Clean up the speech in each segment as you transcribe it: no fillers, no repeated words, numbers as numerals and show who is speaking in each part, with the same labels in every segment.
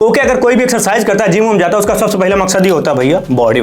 Speaker 1: Okay, अगर कोई भी एक्सरसाइज करता है, जिम में जाता है, उसका सबसे पहला मकसद ही होता है भैया बॉडी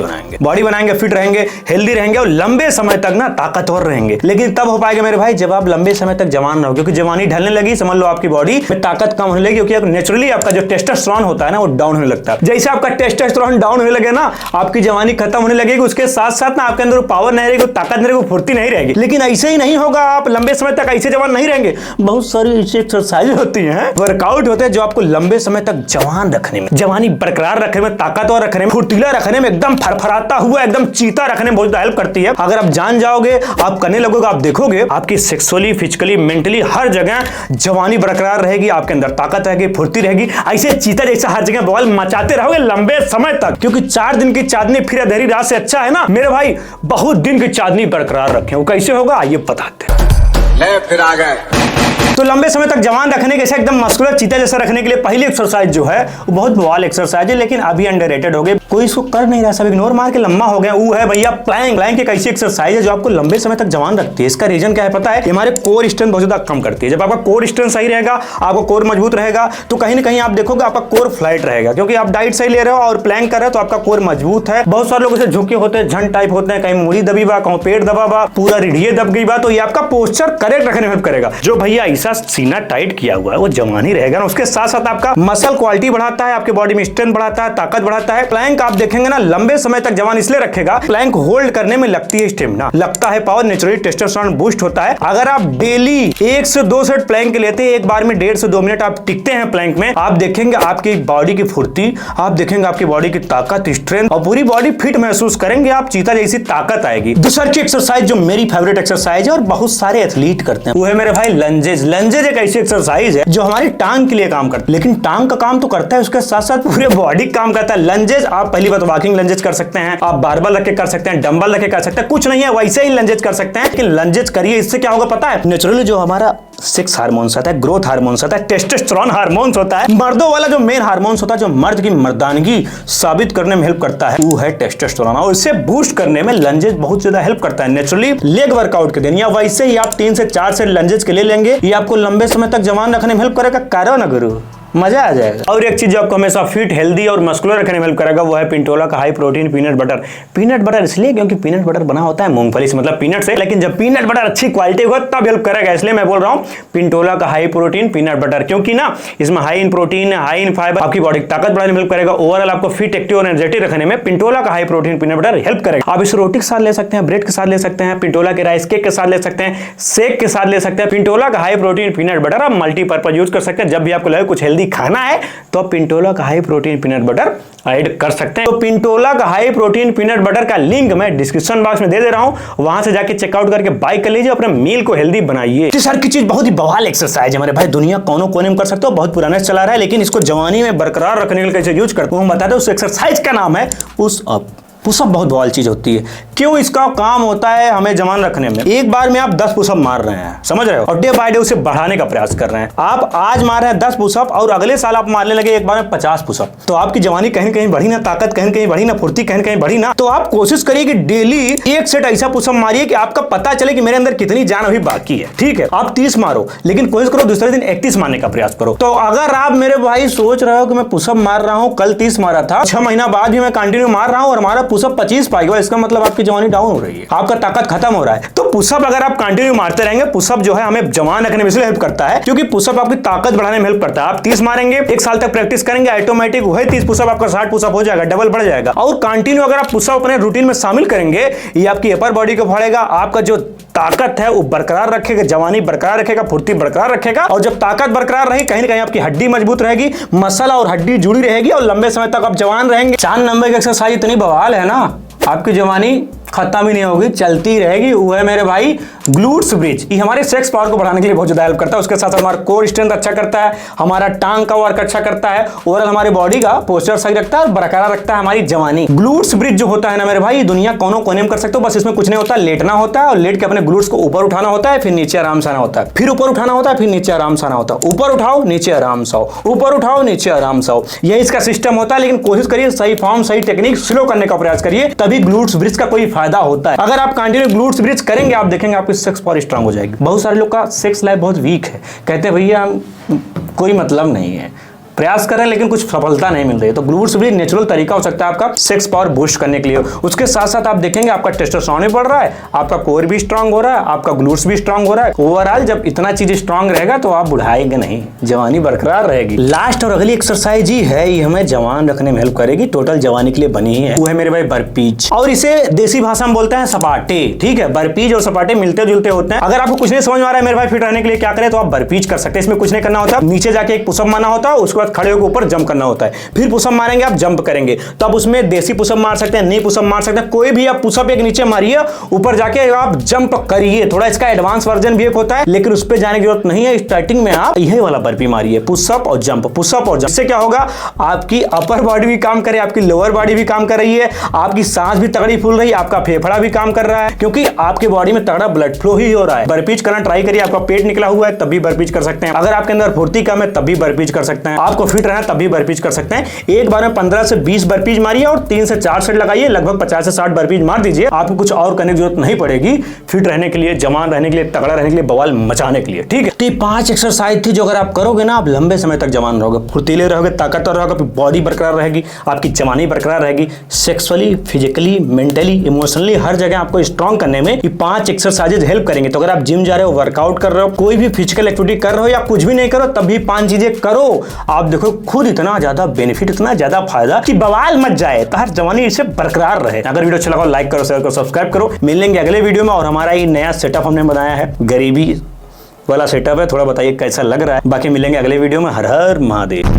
Speaker 1: बनाएंगे, फिट रहेंगे, हेल्दी रहेंगे और लंबे समय तक ना ताकतवर रहेंगे। लेकिन तब हो पाएगा मेरे भाई जब आप लंबे समय तक जवान रहो, क्योंकि जवानी ढलने लगी, समझ लो आपकी बॉडी में ताकत कम होने लगी, क्योंकि नेचुरली आपका जो टेस्टोस्टेरोन होता है ना वो डाउन होने लगता है। जैसे आपका टेस्टोस्टेरोन डाउन होने लगे ना, आपकी जवानी खत्म होने लगेगी, उसके साथ साथ ना आपके अंदर पावर नहीं रहेगी, ताकत नहीं रहेगी, फुर्ती नहीं रहेगी। लेकिन ऐसे ही नहीं होगा, आप लंबे समय तक ऐसे जवान नहीं रहेंगे। बहुत सारी ऐसी एक्सरसाइज होती है, वर्कआउट होते हैं जो आपको लंबे समय तक जवान रखने में, जवानी बरकरार रखने में, ताकतवर रखने में, फुर्तीला रखने में, एकदम फरफराता हुआ एकदम चीता रखने में बहुत हेल्प करती है। अगर आप जान जाओगे, आप करने लगोगे, आप देखोगे आपकी सेक्सुअली, फिजिकली, मेंटली हर जगह जवानी बरकरार रहेगी, आपके अंदर ताकत रहेगी, फुर्ती रहेगी। ऐसे चीता जैसा हर जगह बॉल मचाते रहोगे लंबे समय तक, क्योंकि 4 दिन की चांदनी फिर अंधेरी रात से अच्छा है ना मेरे भाई, बहुत दिन की चांदनी बरकरार रखें। वो कैसे होगा आइए बताते हैं।
Speaker 2: फिर आ गए।
Speaker 1: तो लंबे समय तक जवान रखने के, एकदम मस्कुलर चीता जैसा रखने के लिए पहली एक्सरसाइज जो है वो बहुत बवाल एक्सरसाइज है, लेकिन अभी अंडररेटेड हो गई, कोई इसको कर नहीं रहा, सब इग्नोर मार के लंबा हो गया। वो है भैया प्लैंक। प्लैंक एक ऐसी एक्सरसाइज है जो आपको लंबे समय तक जवान रखती है। इसका रीजन क्या है पता है? हमारे कोर स्ट्रेंथ बहुत ज्यादा कम करती है। जब आपका कोर स्ट्रेंथ सही रहेगा, आपका कोर मजबूत रहेगा, तो कहीं ना कहीं आप देखोगे आपका कोर फ्लाइट रहेगा, क्योंकि आप डाइट सही ले रहे हो और प्लैंक कर रहे हो, तो आपका कोर मजबूत है। बहुत सारे लोग इसे झुके होते हैं, झंड टाइप होते हैं, कहीं मूड़ी दबी बा, कहीं पेट दबा बा, पूरा रीढ़िए दब गई बा, तो ये आपका पोस्चर करेक्ट रखने में हेल्प करेगा। जो भैया ऐसा सीना टाइट किया हुआ है वो जवानी रहेगा ना, उसके साथ साथ आपका मसल क्वालिटी बढ़ाता है, आपके बॉडी में स्ट्रेंथ बढ़ाता है, ताकत बढ़ाता है। प्लैंक आप देखेंगे ना लंबे समय तक जवान इसलिए रखेगा, प्लैंक होल्ड करने में लगती है स्टेमिना, लगता है पावर, नेचुरली टेस्टोस्टेरोन बूस्ट होता है। अगर आप डेली 1 से 2 सेट प्लैंक लेते हैं, एक बार में 1.5 से 2 मिनट आप टिकते हैं प्लैंक में, आप देखेंगे आपकी बॉडी की फुर्ती, आप देखेंगे आपकी बॉडी की ताकत, स्ट्रेंथ और पूरी बॉडी फिट महसूस करेंगे, आप चीता जैसी ताकत आएगी। दूसरी की एक्सरसाइज जो मेरी फेवरेट एक्सरसाइज है और बहुत सारे एथलीट करते हैं, वो है मेरे भाई लंजेस। लंजेस एक ऐसी एक्सरसाइज है जो हमारी टांग के लिए काम करता है, लेकिन टांग का काम तो करता है, उसके साथ साथ पूरे बॉडी काम करता है। लंजेस आप पहली बात वॉकिंग लंजेस कर सकते हैं, आप बारबल रख के कर सकते हैं, डंबल रख के कर सकते हैं, कुछ नहीं है वैसे ही लंजेस कर सकते हैं। लेकिन लंजेस करिए, इससे क्या होगा पता है? नेचुरली जो हमारा सेक्स हार्मोन्स आता है, ग्रोथ हार्मोन्स आता है, टेस्टोस्टेरोन हार्मोन्स होता है, मर्दों वाला जो मेन हार्मोन्स होता है, जो मर्द की मर्दानगी साबित करने में हेल्प करता है, वो है टेस्टोस्टेरोन, और इसे बूस्ट करने में लंजेस बहुत ज्यादा हेल्प करता है। नेचुरली लेग वर्कआउट के दिन या वैसे ही आप 3 से 4 सेट लंजेस के लिए लेंगे, ये आपको लंबे समय तक जवान रखने में हेल्प करेगा। करो ना गुरु, मजा आ जाएगा। और एक चीज जो आपको हमेशा फिट, हेल्दी और मस्कुलर रखने में हेल्प करेगा, वो है पिंटोला का high protein peanut butter. Peanut butter इसलिए क्योंकि पीनट बटर बना होता है मूंगफली से, मतलब पीनट से, लेकिन जब पीनट बटर अच्छी क्वालिटी होगा तब हेल्प करेगा, इसलिए मैं बोल रहा हूँ पिंटोला का हाई प्रोटीन पीनट बटर, क्योंकि ना इसमें high in protein, high in fibre, आपकी बॉडी की ताकत बढ़ाने में हेल्प करेगा, ओवरऑल आपको फिट, एक्टिव और एनर्जेटिक रखने में पिंटोला का high protein peanut butter help करेगा। आप इस रोटी के साथ ले सकते हैं, ब्रेड के साथ ले सकते हैं, पिंटोला के राइस केक के साथ ले सकते हैं, शेक के साथ ले सकते हैं। पिंटोला का हाई प्रोटीन पीनट बटर आप मल्टीपर्पज यूज कर सकते हैं। जब भी आपको लगे कुछ हेल्दी खाना है तो आप पिंटोला का high protein peanut butter add कर सकते हैं। तो पिंटोला का हाई प्रोटीन पीनट बटर का लिंक मैं डिस्क्रिप्शन बॉक्स में दे दे रहा हूं, वहां से जाके चेकआउट करके बाय कर लीजिए, अपने मील को हेल्दी बनाइए। इस हर की चीज बहुत ही बवाल एक्सरसाइज है मेरे भाई, दुनिया कोनों कोने में कर सकते हो, बहुत पुराना चला रहा है, लेकिन इसको जवानी में बरकरार रखने के लिए कैसे यूज करते हो बता दो। उस एक्सरसाइज का नाम है पुश अप। पुशअप बहुत बवाल चीज होती है। क्यों इसका काम होता है हमें जवान रखने में? एक बार में आप 10 पुशअप मार रहे हैं, समझ रहे हो, और डे बाय डे उसे बढ़ाने का प्रयास कर रहे हैं। आप आज मार रहे हैं 10 पुशअप और अगले साल आप मारने लगे एक बार में 50 पुशअप, तो आपकी जवानी कहीं कहीं बढ़ी ना, ताकत कहीं कहीं बढ़ी ना, फुर्ती कहीं कहीं बढ़ी ना। तो आप कोशिश करिए कि डेली एक सेट ऐसा पुशअप मारिए कि आपका पता चले कि मेरे अंदर कितनी जान अभी बाकी है। ठीक है, आप 30 मारो, लेकिन कोशिश करो दूसरे दिन 31 मारने का प्रयास करो। तो अगर आप मेरे भाई सोच रहे हो कि मैं पुशअप मार रहा हूं, कल 30 मारा था, 6 महीना बाद भी मैं कंटिन्यू मार रहा हूं और हमारा पुशअप 25 पाएगा, इसका मतलब आपकी जवानी डाउन हो रही है, आपका ताकत खत्म हो रहा है। तो पुशअप अगर आप कंटिन्यू मारते रहेंगे, पुशअप जो है हमें जवान रखने में इसलिए हेल्प करता है क्योंकि पुशअप आपकी ताकत बढ़ाने में हेल्प करता है। आप 30 मारेंगे, 1 साल तक प्रैक्टिस करेंगे, ऑटोमेटिक वही 30 पुशअप आपका 60 पुशअप हो जाएगा, डबल बढ़ जाएगा। और कंटिन्यू अगर आप पुशअप अपने रूटीन में शामिल करेंगे, ये आपकी अपर बॉडी को बढ़ाएगा, आपका जो ताकत है वो बरकरार रखेगा, जवानी बरकरार रखेगा, फुर्ती बरकरार रखेगा। और जब ताकत बरकरार रहेगी, कहीं ना कहीं आपकी हड्डी मजबूत रहेगी, मसल और हड्डी जुड़ी रहेगी और लंबे समय तक आप जवान रहेंगे। 4 नंबर की एक्सरसाइज इतनी बवाल है ना, आपकी जवानी खत्म ही नहीं होगी, चलती रहेगी। वो है मेरे भाई ग्लूट्स ब्रिज। ये हमारे सेक्स पावर को बढ़ाने के लिए बहुत ज्यादा हेल्प करता है, उसके साथ हमारा कोर स्ट्रेंथ अच्छा करता है, हमारा टांग का वर्क अच्छा करता है, ओवरऑल हमारी बॉडी का पोस्चर सही रखता है और बरकरार रखता है हमारी जवानी। ग्लूट्स ब्रिज जो होता है ना मेरे भाई, दुनिया कोनों कोने में कर सकते हो, बस इसमें कुछ नहीं होता, लेटना होता है और लेट के अपने ग्लूट्स को ऊपर उठाना होता है, फिर नीचे आराम से आना होता है, फिर ऊपर उठाना होता है, फिर नीचे आराम से आना होता है, ऊपर उठाओ नीचे आराम से आओ, ऊपर उठाओ नीचे आराम से आओ, यही इसका सिस्टम होता है। लेकिन कोशिश करिए सही फॉर्म, सही टेक्निक स्लो करने का प्रयास करिए, तभी ग्लूट्स ब्रिज का कोई फायदा होता है। अगर आप कंटिन्यू ग्लूट्स ब्रिज करेंगे, आप देखेंगे आपकी सेक्स पावर स्ट्रांग हो जाएगी। बहुत सारे लोग का सेक्स लाइफ बहुत वीक है, कहते हैं भैया कोई मतलब नहीं है, प्रयास कर रहे हैं लेकिन कुछ सफलता नहीं मिल रही है। तो ग्लूट्स भी नेचुरल तरीका हो सकता है आपका सेक्स पावर बूस्ट करने के लिए। उसके साथ साथ आप देखेंगे आपका टेस्टोस्टेरोन भी बढ़ रहा है, आपका कोर भी स्ट्रांग हो रहा है, आपका ग्लूट्स भी स्ट्रांग हो रहा है। ओवरऑल जब इतना चीज स्ट्रांग रहेगा तो आप बुढ़ाएंगे नहीं, जवानी बरकरार रहेगी। लास्ट और अगली एक्सरसाइज ही है, ये हमें जवान रखने में हेल्प करेगी, टोटल जवानी के लिए बनी ही है। वो है मेरे भाई बर्पीज, और इसे देसी भाषा में बोलते हैं सपाटे। ठीक है, बर्पीज और सपाटे मिलते जुलते होते हैं। अगर आपको कुछ नहीं समझ में आ रहा है मेरे भाई फिट रहने के लिए क्या करें, तो आप बर्पीज कर सकते हैं। इसमें कुछ नहीं करना होता, नीचे जाके एक पुशअप मारना होता है, उसके बाद खड़े होकर ऊपर जंप करना होता है, फिर पुशअप मारेंगे आप जंप करेंगे। तो आप उसमें देसी पुशअप मार सकते हैं, नहीं पुशअप मार सकते हैं, कोई भी आप पुशअप एक नीचे मारिए, ऊपर जाके आप जंप करिए। थोड़ा इसका एडवांस वर्जन भी एक होता है, लेकिन उस पर जाने की जरूरत नहीं है। स्टार्टिंग में आप यही वाला बर्पी मारिए, पुशअप और जंप, पुशअप और जंप। इससे क्या होगा, आपकी अपर बॉडी भी काम करे, आपकी लोअर बॉडी भी काम कर रही है, आपकी सांस भी तगड़ी फूल रही है, आपका फेफड़ा भी काम कर रहा है, क्योंकि आपके बॉडी में तगड़ा ब्लड फ्लो ही हो रहा है। बर्पीज करना ट्राई करिए। आपका पेट निकला हुआ है तब भी बर्पीज कर सकते हैं, अगर आपके अंदर फुर्ती कम है तब भी बर्पीज कर सकते हैं, आपको फिट रहना तब भी बर्पीज कर सकते हैं। एक बार में 15 से 20 बर्पीज मारिए और 3 से 4 सेट लगाइए, लगभग 50 से 60 बर्पीज मार दीजिए। आपको कुछ और करने की जरूरत नहीं पड़ेगी फिट रहने के लिए, जवान रहने के लिए, तगड़ा रहने के लिए, बवाल मचाने के लिए। ठीक है, तो ये 5 एक्सरसाइज थी जो अगर आप करोगे ना, आप लंबे समय तक जवान रहोगे, फुर्तीले रहोगे, ताकतवर रहोगे, बॉडी बरकरार रहेगी, आपकी जवानी बरकरार रहेगी। सेक्सुअली, फिजिकली, मेंटली, इमोशनली हर जगह आपको स्ट्रांग करने में ये 5 एक्सरसाइजेज हेल्प करेंगे। तो अगर आप जिम जा रहे हो, वर्कआउट कर रहे हो, कोई भी फिजिकल एक्टिविटी कर रहे हो या कुछ भी नहीं करो, तब भी 5 चीजें करो। आप देखो खुद इतना ज्यादा बेनिफिट, इतना ज्यादा फायदा कि बवाल मच जाए, तो हर जवानी इससे बरकरार रहे। अगर वीडियो अच्छा लगा लाइक करो, शेयर करो, सब्सक्राइब करो। मिलेंगे अगले वीडियो में। और हमारा ये नया सेटअप हमने बनाया है, गरीबी वाला सेटअप है, थोड़ा बताइए कैसा लग रहा है। बाकी मिलेंगे अगले वीडियो में। हर हर महादेव।